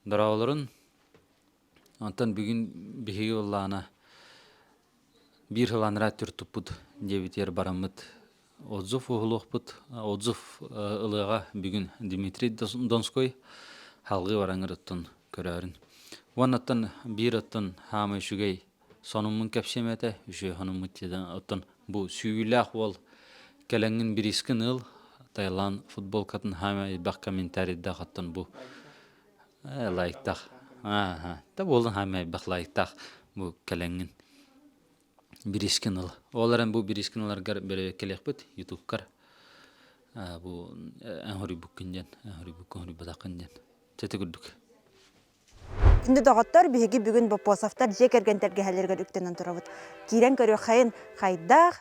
Darawaların antan bugün bihi ollana bir hılanra türtüpüt debiter baramıt. Odzuf uhuluqput, odzuf ılığa bugün Dimitri Donskoy halgı varangırıttın körarın. Wanattan bir attın hama şugay sonumun kapşemeteüşe hanım mutyadan attın bu süyülaq wol kelengin biriskin ıl Taylan futbol katın hama bak komentarida attın bu layıktaq. Aha, da bolun hama bak layıktaq bu kelengin biriskin ıl. Olaran bu biriskin ıllar bere kelekbet YouTube'kar. Bu enhori bukkinjen, enhori bukkinjen badaqinjen. Tete güldük. Күнді доғыттар бігі бүгін бопосафтар жек әргентерге әлерген үктенін тұрабыд. Кирен көрі қайын қайдақ,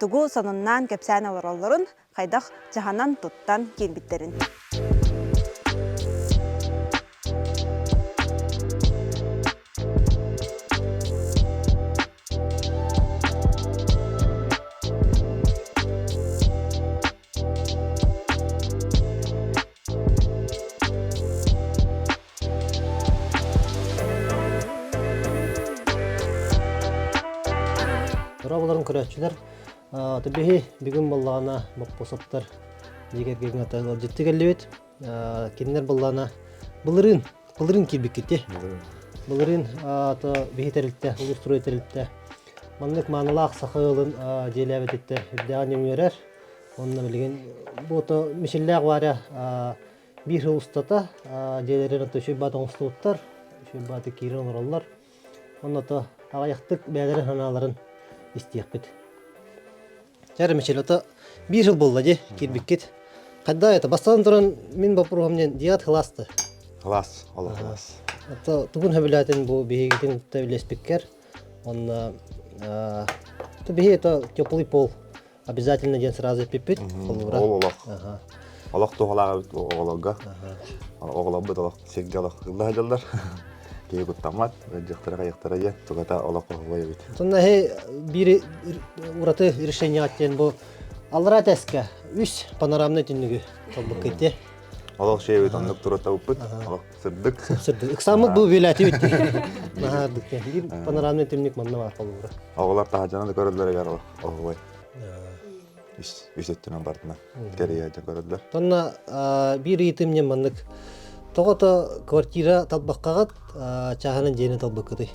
тұғыл сонынан кәпсән алыр олырын, қайдақ жағанан тұттан келбіттерін. Тұрабыларын көрәтшілер, табиғи бүгін болағына бақпосаттар егерген атайлар жетті кәлі кенілер болағына бұлырын келбек кетті. Бұлырын бігі тәрілтті, ұлыстырой тәрілтті. Манлық маңылақ сақығылын желәбет етті. Үрдіған емерер. Онына білген бұты мешелләқ бары бір ұстата желерін ұтты үші баты ұстауыттар, үші баты кейрін ұралар. Онына ағаяқтық бәдірін аналарын истиякпет. Жары мешел ата bir жыл болды же келбеккет. Қайда это бастан тұран мен бапырғамнен дият хласты. Хлас, ола хлас. Ата тугун хабилатын бу бегетин тавлеспеккер. Он беге это теплый пол. Обязательно ден сразу пипит. Ололақ. Олақ тоғалаға бит оғалаға. Оғалаға бит олақ сегде олақ жылда жылдар. Кей күттамат, жақтарға яқтара ен, тұғата олақ оғалай бит. Сонда бiri ураты решение аттен бу алыра тәске үш панорамный түннігі толбық кетті. Олақ шей бит анық тұрата ұппыт, олақ сырдық. Сырдық. Ықсамық бұл беләті бітті. Нағардық. Bir панорамный түннік манна бар қолуыра. Оғалар тағажана да көрілдері ғар оғалай. Үсеттінен бардына. Керея жа көрілдер. Сонда bir итімнен мандық. Тоғыта квартира талбаққағат чағанын жені талбық кыды.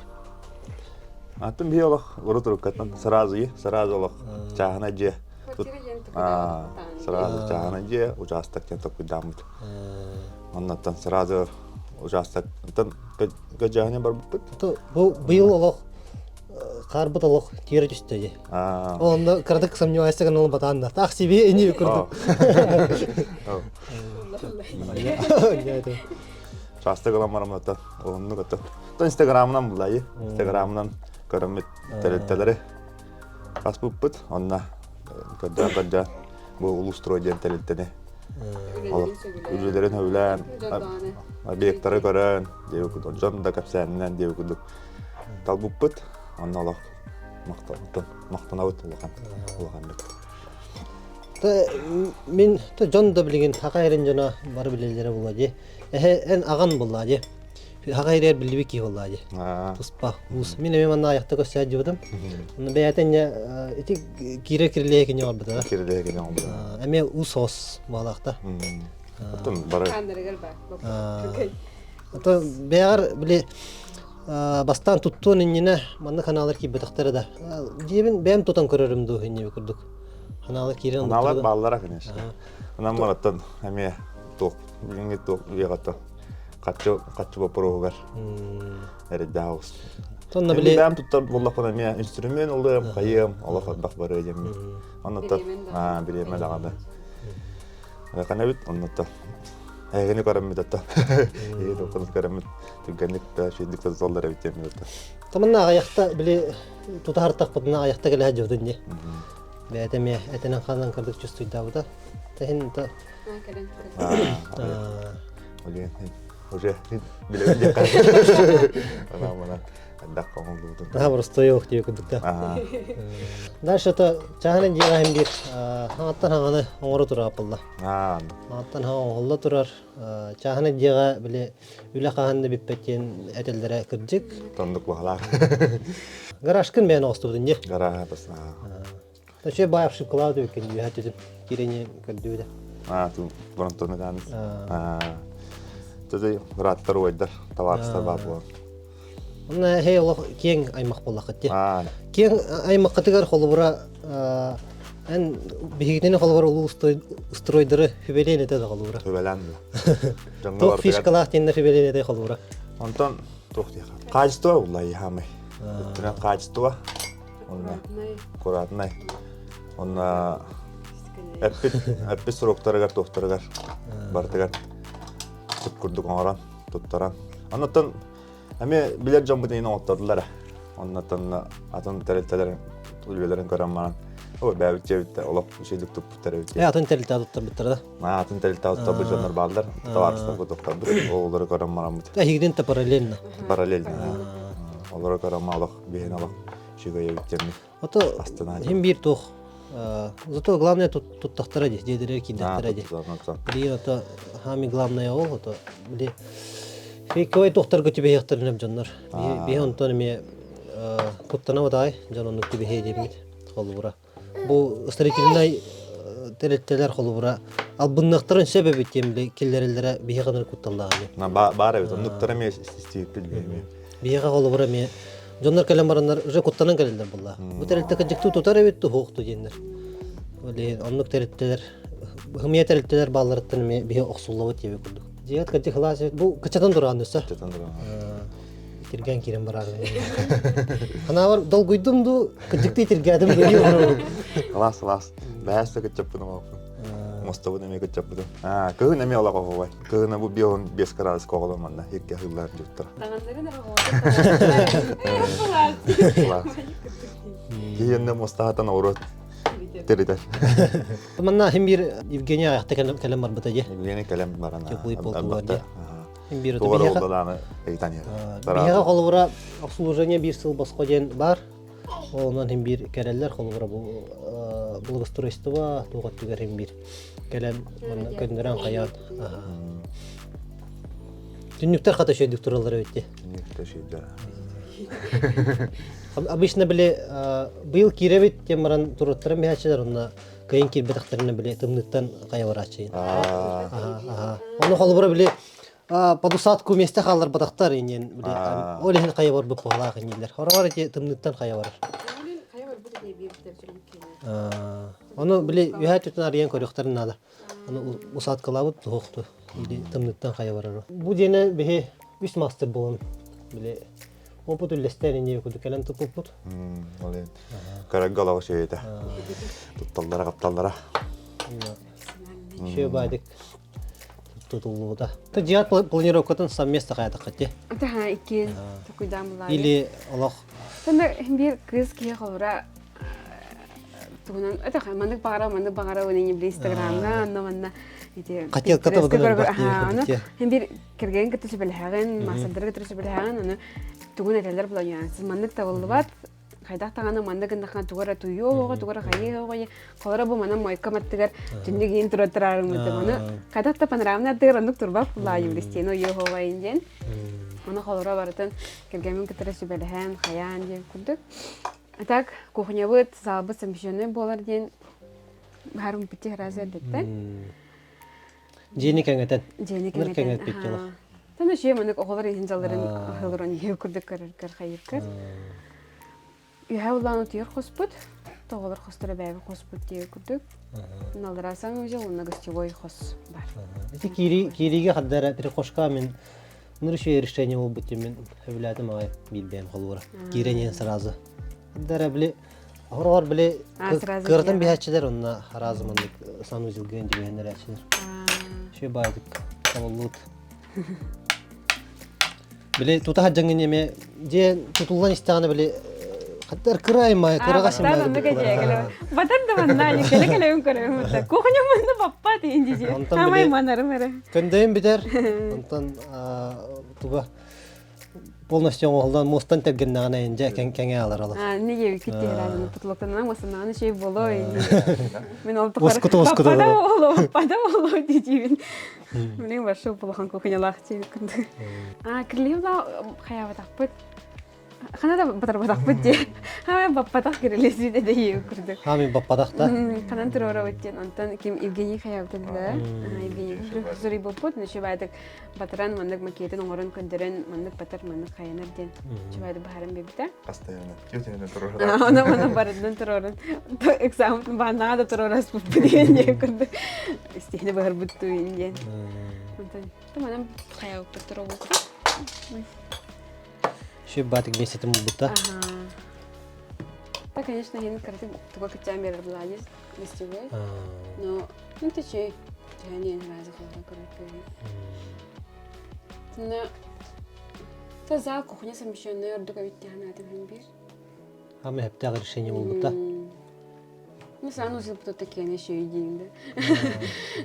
Аттым бей олақ ұры тұрып кәттін. Сразу олақ чағана же. Сразу чағана же ұжастық тен тоқ күдамыд. Оннаттан сразу ұжастық. Гәжағане бар бұппыд? Бұл олақ қарбыт олақ тері жүсті же. Онда кірдік сомневайсыған олы батанында. Так себе не көрдік. Шастық оламарым өтті. Оғынны көтті. Инстаграмынан бұлайы. Инстаграмынан көрімет тәлеттелері. Қас бұппыд. Онна көрді бұл ұлыстрой ден тәлеттені. Үжелерін өвілән, объекттары көрін, жон да кәпсәнінен деу күдік. Тал бұппыд. Онна олақ мақтана өт олаған бет. Мен жон да білген хақайрын жона бар білелері болады. Ән аған болады. Хақайрер білбек ей болады. Тұспа, ұс. Мен әмен манна аяқты көстәді жібідім. Бәйәтен кире кірілі екене бар бұда. Кірілі екене бар бұда. Әме ұс ос балақта. Бәйғар біле бастан тұттуын үніне манна каналар ки бітіқтері да. Жебін бәйім тұтан көрерімді үйіне көрдік. Аналар баллара, конечно. Анан бараттан әме тоқ, бүгінгі тоқ үйеғатта қатшы бапырығығар. Әрі дауыз. Бәйім тұттар болақпын әме инструмент олдым, қайым, олақ бақ бары әдемі. Оннаттар, білеме дағады. Қана бит, оннаттар. Әйгені көріммет атта. Егі тоқыныз көріммет. Түггенлік та, шүйіндік та золдар әбіттемі атта. Таманна аяқта біле тұта артақ бұдына аяқта кәлі әжівдің не? Бәйтәме әтенен қандан кірдік жүстойда бұда. Тәхін та... уже билебин дек кар. Анан отдак колдудун. Просто yok diye kudukta. Ага. Дальше то чаханын жегахим бир хаңаттан хаңаны оңору тура апылла. Хаңаттан хаңы оңолла турар. Чаханын жега биле үле каханды биппеттен этелдере кырдык. Тондук бахалар. Гарашкын мен остудун же. Гара бас. Таче байапшып кылады экен юхатып кирене кырдыда. Ту бронтоны дан. Төдө раттар ойдар, товарстар бар бу. Оны хейло кең аймак боллак те. Кең аймак катыгар холбура эн бигитене холбура улуу стройдыры хүбелен эте да холбура. Хүбелен. Ток фишкалах тенде хүбелен эте холбура. Онтон тохти. Качество улай хамы. Трен качество. Онна куратнай. Онна эппит сроктарыгар тохтарыгар бартыгар түп курдук оңоран туттаран. Оннотон эми билер жомбутен оттадылар. Оннотон атын терелтелер үлбелерин көрөмман. Ой бәбит жебитте олоп шейдик туп теребит. Атын терелте туттар биттер да. Атын терелте туттар бу жонор балдар. Товарстар бу токтор бир олору көрөмман бут. Хигден та параллельно. Параллельно. Олору көрөммалык бehen алык шүйгөй биттемни. Ото хим бир тох. Зато главное тут тахтара здесь, дедерер киндахтара здесь. Били ото хами главное ол, ото били фейковый тохтар көтүбе яктырынып жаннар. Би онтон эме куттана бодай, жанонук тибе хедемит холбура. Бу строительный тереттелер холбура. Ал буннактырын себеби темле келлерелдере бийганы кутталлаганы. На бара бит, онуктара ме систип билбейм. Бийга холбура ме Жондар калам барандар уже коттанан калелдер булла. Бу терелте кыжыктуу тутар эбитти хокту дендер. Оле оннук тереттелер, хымия тереттелер балларыттан ме бие оксуллабы тебе курдук. Жигат качы хлас бу качадан турган өсө. Качадан турган. Тирген кирен барар. Ана бар долгуйдумду кыжыкты тиргедим бөлүyor. Класс. Бәсте кычаппыным. Мостабы неме кычаппыdım. Кыгын эме ала когой. Кыгына бу бион 5 градус коголон манда. Хекке хыллар жуттар. Тагандарын Класс. Кийинде мостаатан орот. Теридер. Манна хим бир Евгения аякта калам бар бата же. Евгения калам барана. Теплый пол туган. Хим бир Тугар олданы Эйтания. Бияга холбура обслуживание бир сыл баско ден бар. Онан хим бир керелер холбура бу благоустройство тугат түгер хим бир. Калам көндөрөн каян. Түнүктөр ката шөйдүк туралар өтте. Түнүктөр шөйдүк. Обычно биле быйыл киребит темаран туруттарын бячылар онна кайын кирбетактарына биле тымныктан кая барачын. Оны холбура биле подусадку месте халар батактар инен биле олехин кая бар бу палак инелер. Хорвар эти тымныктан кая бар. Оны биле юхатытын арыян көрөктөрүн нада. Оны усадкалабыт токту. Или тымныктан кая барар. Бу дене бе 3 мастер болон биле опыт үлестерине көдү келен тупут. Оле. Карагала шейте. Тутталдара капталдара. Шөй байдык. Тутулуда. Та жиат планировкатын совместно кайда катте. Ата икен такуйдан булар. Или Аллах. Танда бир кыз кие холбура тугунан ата мандык багара өнене биле Инстаграмда аннаманна ите. Кател ката багара. Бир кирген кытыш билхагын, масалдыр кытыш билхагын, аны тугун этелер булан. Сиз мандык табылбат. Кайдак таганы мандыгын дахан тугара туйоо, тугара хайыоо, колора бу манам майкаматтыгар түндүк ин тураттырарым деп аны. Кайдак та панорамна дыр андык турбап булайым билестено йоо вайынжен. Аны колора барытын киргенмен кытырыш билхан, хаян деп күрдүк. Так, кухнябыт, залбыт самбишөне болар ден харым бити разы детте. Жени кеңетет. Жени кеңет биттелер. Таны шей мандык оголар инжалларын хылгырын ев күрдүк көрөр хайыпкыр. Яуланы тиер хоспут, тоголар хостора бәбе хоспут дие күрдүк. Налдырасаң уже уна гостевой хос бар. Эти кириге хаддара перекошка мен нурши решение ол бути мен хөвләдем ай билбем холура. Киренен сразу. Дара биле хорор биле кырдын биячлар онна разымындык санузил ген дигендер ачылар. Шөй байдык. Таваллут. Биле тута хаджангын эме же тутулган истаганы биле Хаттар кыраймай, кырагасымай. Батар онны кежегеле. Батар да манна келе көрөм. Кухня манна паппа тиинди. Амай манарым эре. Көндәйм битер. Онтан туга полностью оңолдан мостан тергеннәгенә инде кәңе алар ала. Неге киттерәләр путлыктан масыннан шей болой. Мен алып Оскута. Пада болой дижибин. Мен башы булган кухнялар тиекенде. Кирлева хаява таппыт. Ханада батар ди. Ха баппатак кирелеси де йөкүрдү. Хами баппадакта. Канан турора өттен антан ким Евгений хаябдылда. Евгений зури бопут неше байдык батаран мандык макетен оңорон көндөрөн мандык батар мандык хаянар ден. Чабайды бахарым бебите. Постоянно тетяны турора. Она бардан турора. Экзамен банада турора спуден йөкүрдү. Истехне бахар бутту инден. Антан таманам хаяб турора. Шеп батик месетим бутта. Да, конечно, я карты такой камеры была есть гостевой. Но ты че? Я не знаю, захотела коротко. Но та за кухня совмещенная, ордука ведь тяна это вимбир. Хами хептагы решение бутта. Ну санузел потом такие они еще и деньги.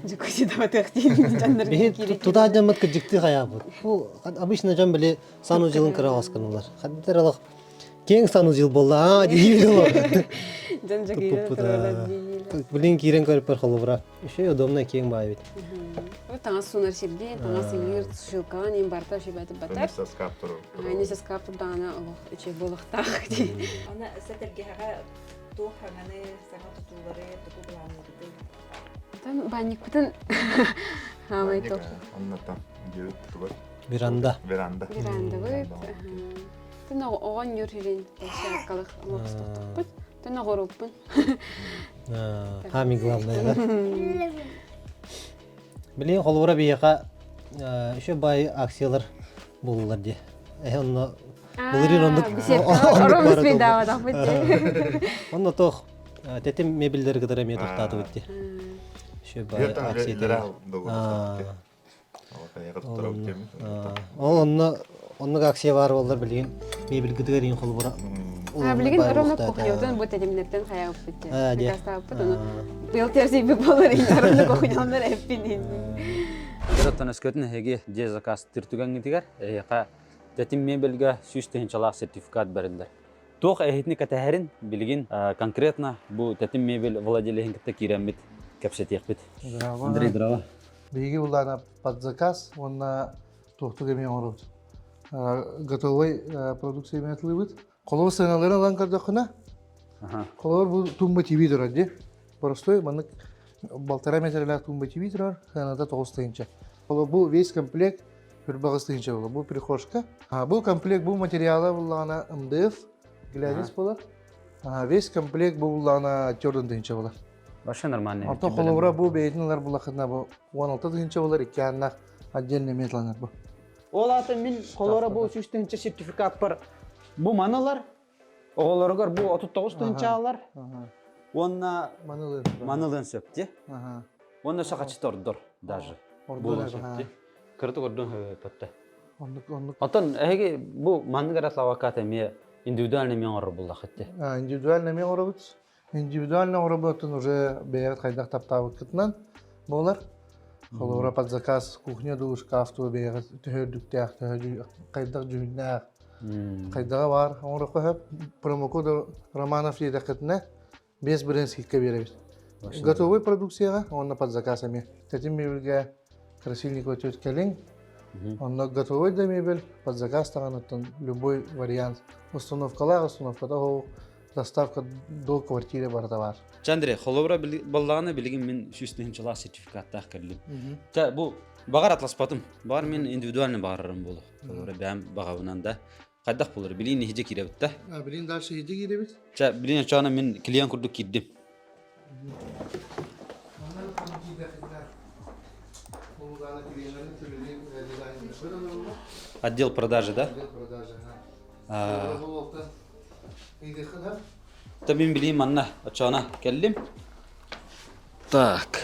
Джакузи давай ты хотели. Туда жамат кыжыкты хаябы. Бу обычно жам биле санузелын кырабасканылар. Хаддералык кең санузел болла, дейбило. Жан жагыра турала дейбило. Билин кирен көрүп бер холобра. Еще удобно кең бай бит. Вот таңа сунар сирде, таңа симир шилкан, им барта шибаты батар. Соскап турор. Айны соскап турдана içe болуктак. Аны сәтергеһә тух хәмәне сәгать тутулары туту буланы диде. Тан банник бүтән хамай топ. Аннатан гелеп турор. Веранда. Веранда. Веранда бит. Тан оган юририн шакалык локсток. Тан огоруппын. Хами главное. Билин холобра бияка еще бай акциялар булулар ди. Онно булырын онно тох тетим мебелдер кадара ме тохтаты битти. Еще бай акциялар. Онно акция бар болар билин мебел кадарын холобра. Билген ровно кухнёдан бу тедимнерден хаяп битти. Кастап бутуну. Бел терси бик болар ровно кухнёдан эппин. Дөрөттөн өскөтүн heге же заказ тиртүгән тигәр. Ка тетим мебелгә сүстен чалак сертификат берилдер. Тох эхитни катаһарин билген конкретно бу тетим мебель владелиһин китте киремит кепсетек бит. Андрей Дрова. Беги улана под заказ, он на тухтуге мен орут. Готовой продукция мен атлыбыт. Колор сыналарын алан кардакына. Колор бу тумба тиви турат ди. Простой манык 1,5 метрлер тумба тиви турар, ханада 9 тыйынча. Колор бу весь комплект бир багыз тыйынча була. Бу прихожка. Бу комплект бу материалы булана МДФ, глянец була. Весь комплект бу булана 4 тыйынча була. Вообще нормально. Ата колора бу бейтинлер булакына бу 16 тыйынча булар, икәннәк отдельный метрлар бу. Ол аты мен қолора бұл 3-тінші сертификат бар. Бұл маналар, оғыларығар бұл 39-тінші алар. Онна манылын сөпті. Онна сақачы тордыр даже. Бұл сөпті. Кірді көрдің өпітті. Атын әйге бұл манығар аславакат әме индивидуальный мен оры бұл лақытты. Индивидуальный мен оры бұд. Индивидуальный оры бұдтың уже бейгат қайдақ таптабы күтінен болар. Холора под заказ кухня душ шкафту бегат төһөрдүктәк кайдак жүннәк кайдага бар онра кохап промокод Романов дидәкетне без брендский каберебез. Готовый продукцияга онна под заказ ами. Тетим мебелгә красильникова тёткәлең. Онна готовый да мебель под заказ тагыннан любой вариант. Установкада доставка до квартиры бар товар. Чандре, холобра балланы билген мен сүстен чалак сертификаттах керлим. Та бу багар атласпатым. Бар мен индивидуальный багарым болу. Холобра бәм багабынан да кайдак болор билин хиже киребит та. Билин дальше хиже киребит. Та билин чана мен клиент курдук кирдим. Отдел продажи, да? Отдел продажи, Та мен билейм манна ачана келдим. Так.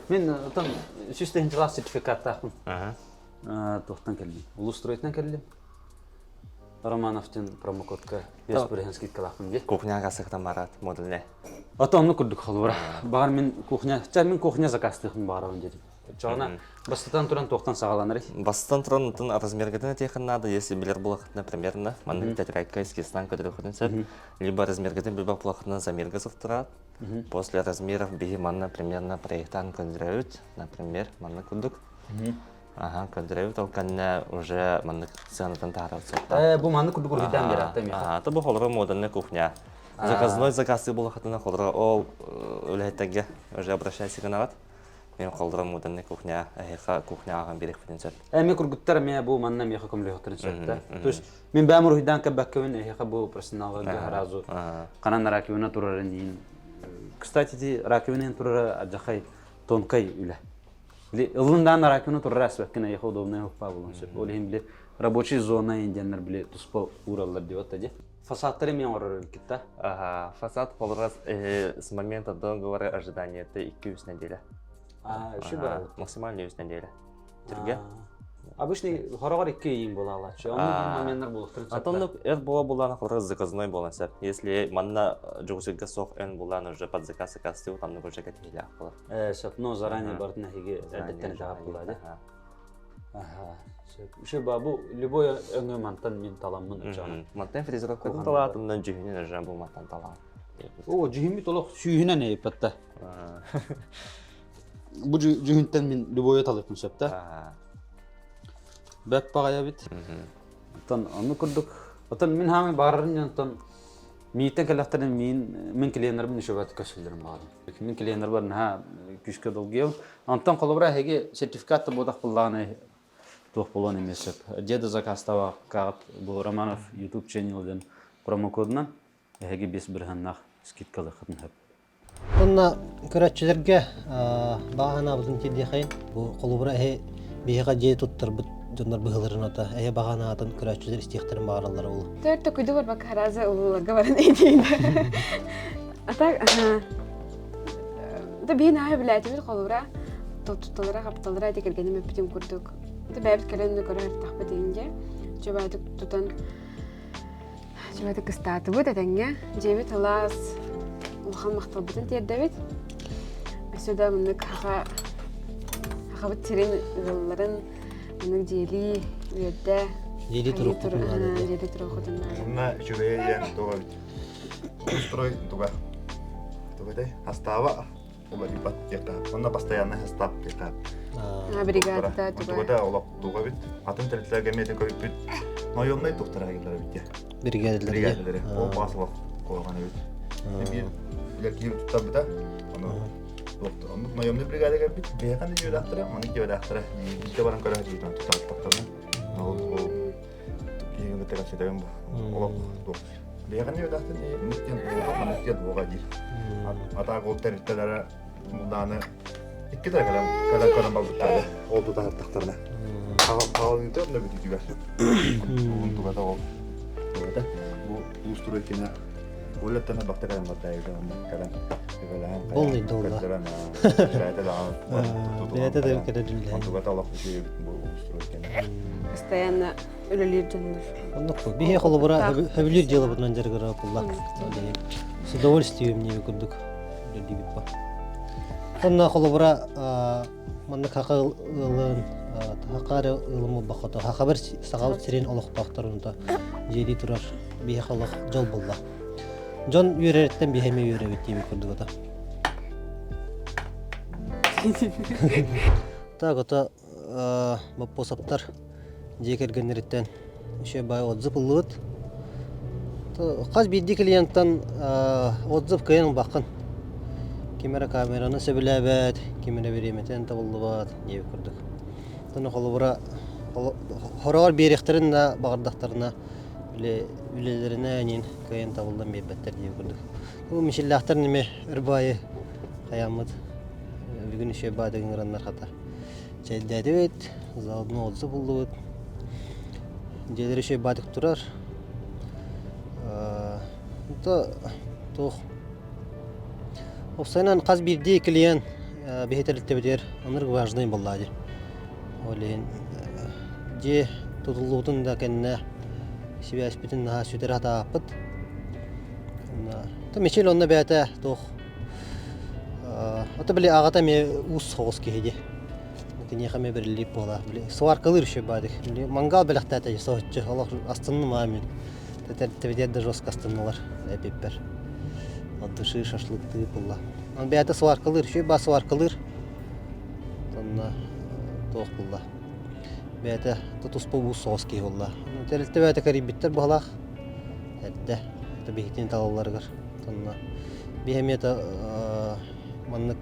Мен там сүстен чалак сертификат тахым. Тохтан келдим. Улустройтан келдим. Романовтин промокодка 5% скидкалахын де. Кухняга сыктан барат модульне. Ата-онны күрдік қалуыра. Бағар мен кухня заказтығын бағарауын дедім. Жоғына бастатан тұран тоқтан сағаланыр. Бастан тұран размергеден тейхін надо, если билер бұлақытына примерно, манның тәтірайка ескестан көдіріқудын сәп, либо размергеден білбақ бұлақытына замергазов тұрат. После размеров беги манна примерно проектан көндірәуіт, например, манны күрдік. Ага, көндірәуіт, ол кәнне уже манны сығанытын тағарау сәпті. Бұл манны күрдік ұрғыдан бері аттам еті. Это бұл қолыры модульный кухня. Заказной заказы бұлақытына қолыры ол өләйттәге уже обращайся гынағат. Мен қолдырым модульный кухня, әйқа кухня аған берек біден сөт. Әме күргіттер мен бұл манна меха көміліғіттірін сөтті. То есть мен бәмір ұйдан кәбәккәуін әйқа бұл профессионалға ғаразу. Қанан ракивына тұрарын дейін. Кстати, ракивынан тұрары аджақай тонкай үлі. Илындан ракивына тұрары әсбәккен әйқа удобный ұқпа болын сөп. Ол ең біле рабочий зона енденлер біле тұспа уралар деп отты. Фасадтары мен орыр үлкетті. Фасад қолыраз с момента договора ожидания это 200 неделя. Максимальный 200 неделя. Түрге? Обычный хорогор 2 ең бола алатшы. Оны моментler болықтырын сөпті. Атонлық әр бола боланы қолыраз заказной болан сөп. Если манна жоғысыға соқ ән болан уже под заказ кастыл, там нұғы жеке тегелі ақ болар. Сөп, но заранее бардың әхеге әдеттен жағап болады. Еще бабу любой өңі мантан мен таламын ұчағын. Мантан фрезеровкадан талатымдан жүхінен өжен бұл мантан талам. О, жүхінбі толық сүйінен әйіппетті. Бұл жүхінтен мен любой талықпын сөпті. Бәп бағая бит. Оны күрдік. Мен хамы бағарырын жантан мейттен кәліқтерін мен клиенербін үші бәті көшілдерін бағадым. Мен клиенер барын күшкі долгеу. Антан қолыбыра әге сертификатты бодақ бұллағаны тоқ болуын емес сөп. Деді заказтава қағыт бұл Романов YouTube ченелден промокодынан әге 5-1-нақ скидкалы қытын хөп. Онна көрәтчілерге бағана бұзын теді қайын. Бұл қолыбыра бейіға жей тұттыр бұд жондар бұғылырын ота. Бағана атын көрәтчілер істеқтерін бағаралары олы. Төртті күді бар бақ харазы ұлылығы барын әйтейді. Атақ, бейін ағы біләйті бір қолыбыра тұтталыра, қапталыра декергені мәппетен көрдік. Бәбіт кәлемді көрер тақпы дейінге, жөбәдік тұтан жөбәдік қыстаты бұд әдәңге, жебет алас ұлған мақтал бұтын терді бет. Өсіда мұндық аға бұт терен ұғыларын, мұндық жели, үйетті, Жели тұру құтынлады. Жели тұру құтынлады. Мұнна жүрейен туға бит. Устрой туға. Туғадай, хастава. Оба бипат тека. Мұнна постоянно хастап тека. Бригада туға. Туғада олақ туға бит. Атын тәрітлерге мейден көйіп бит. Найомнай тоқтарға келдері бит. Бригадалары. Ол басылық қойғаны бит. Мен білер кейіп тұттар біта. Найомнай бригадаға бит. Бейқан де жөдақтыры, мұны жөдақтыры. Ете баран көрі жүйден тұттар тұттардан. Ол кейінгі тәгәл сетеген олақ тұқ. Бейқан де жөдақтыры, мүттен оға, мұнықтен оға дейір. Атақ ол тәріттелері мұлданы İki tane kalem balıkları oldu da harttaklarına. Pahalıydı onu da bir tüccar. Bunun tuğada ol. Tuğada bu usturu ikine öyle tane bakteriyen var da kalem. Bolnuydu ola. Şayete de Bilete de ülkede dülle. Tuğada Allah bir şey bu usturu ikine. Постоянно өлелер жондар. Оннық бейе қолыбыра хөбілер делі бұдынан жарғыра бұллақ. С удовольствием не көрдік. Өлелі біп ба. Онна қолыбыра манны қақылын, тақары ылымы бақыты. Хақабір сағауыт сирен олықтақтарында жейді тұрар бейе қолық жол болла. Жон үйререттен бейеме үйребет дейбі көрдік ота. Так, ота баппосаптар жекергенереттен үші бай отзып ұлығыт. Қаз бейді клиенттан отзып көйенің бақын. Камераны сөбілі әбәд, кемері береметен табылды бад, дейбі көрдік. Тұны қолы бұра хорағар беректерін да бағырдақтарына үлелеріне әнен көйен табылдан бейбәттер дейбі көрдік. Бұл мешелләқтар неме үрбайы қаямыд, бүгін үші бадығын ұранлар қата. Жайдәді өт, залдың отзып ұлды өт. Жайлар үші бадық тұрар. Осайнан қаз бірде клиент бейтерілтті бітер, оныр важный болады. Олейін, же тұтылудың да кәніне Сибяс битин наха сүтер хатааппыт. Та мечел онна бәтә тох. Ата биле агата ме ус хогос кеде. Тине хаме бер лип бола. Биле сваркалыр ше бадык. Биле мангал беләктә тә сохчы. Аллах астынны мамин. Тәтәр тәбедә жостка астыннылар. Әпеппер. От души шашлыкты була. Ан бәтә сваркалыр ше ба сваркалыр. Танна тох була. Бәтә тутус по ус хогос ке була. Тәлтә бәтә карибиттер булах. Әддә. Табихтин талаларгар. Танна. Бихемета маннык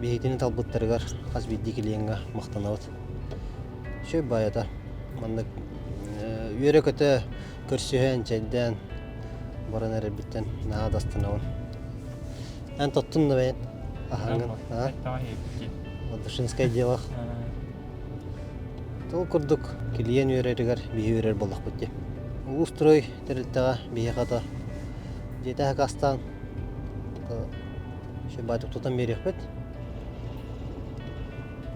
бихтин талбыттаргар хас биддикилеңга мактанабыт. Шөй баята маннык үйрөкөтө көрсөһөн чайдан баран эрбиттен наадастынабын. Ан тоттунна бен. Ахаңын. Одушинская дело. Тол курдук килиен үйрөрүгөр бийөрөр болок битти. Устрой терилтага бийхата. Жете кастан. Şu batık tutan bir yakbet.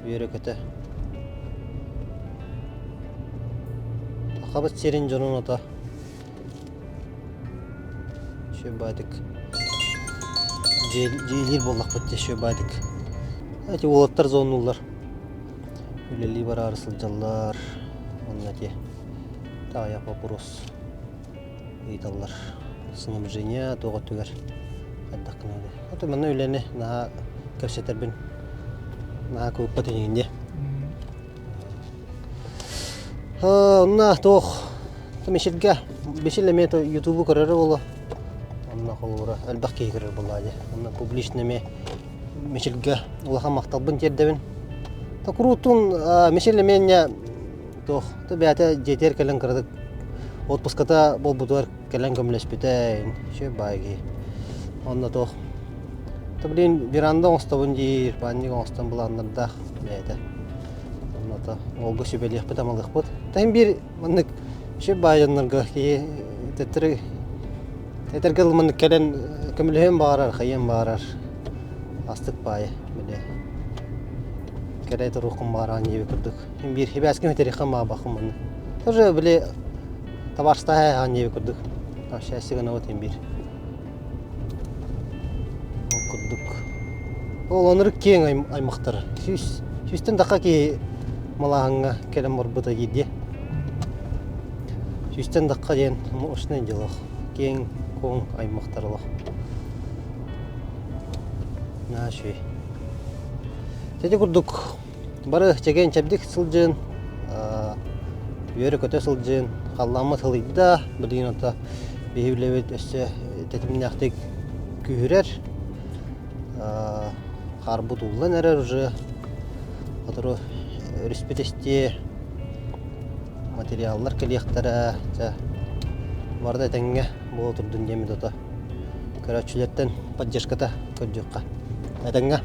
Uyarı kötü. Akabat serin canın ota. Şu batık. Celir bollak bitti şu batık. Ati olatlar zonullar. Üleli var arısılcalar. Onunla ta yapapuruz. İdallar. Sınım jenya toğa tüger. Ото мана үләне на кәшәтербин. На күппәт инде. Онна тох. Томешилгә, бешелеме то YouTube көрәр була. Онна холура әлбәккә керер була ди. Онна публичныме мешилгә улаха макталбын тердебин. Та крутун мешелеменә тох. Та бәтә жетер кәлән кырдык. Отпуската бол бутар кәлән көмләшпетә. Ше байги. Онна тох. Таблин веранда оставын дир, панник остан буланнарда бәйдә. Онна та олгы шебелек бетамалык бут. Тайм бир маннык ше байыннарга ки тетергел маннык кәлән көмләһен барар, хәйен барар. Астык бай беле. Кәрәй турукым баран ебе күрдүк. Бир хибәскә метерихә ма бахым мен. Тоже беле табарста һән ебе күрдүк. Та шәсигә нават бир. Ол оныр кең аймақтар. Сүстен даққа ке малағыңа кәлем барбыта еді. Сүстен даққа ден ұшына делақ. Кең коң аймақтар олақ. На шөй. Тәді күрдік. Бары чәген чәбдік сылжын. Үйері көте сылжын. Қалламы сылыйда. Білген ота бейбілевет өсі тәтімін ақтық күйірер. Қарбут уллан әрер уже. Отыру респетесте материаллар келияқтара. Барды әтәңге бұл отырдың демеді ота. Көрәтшілерден поддержката көрдіққа. Әтәңге.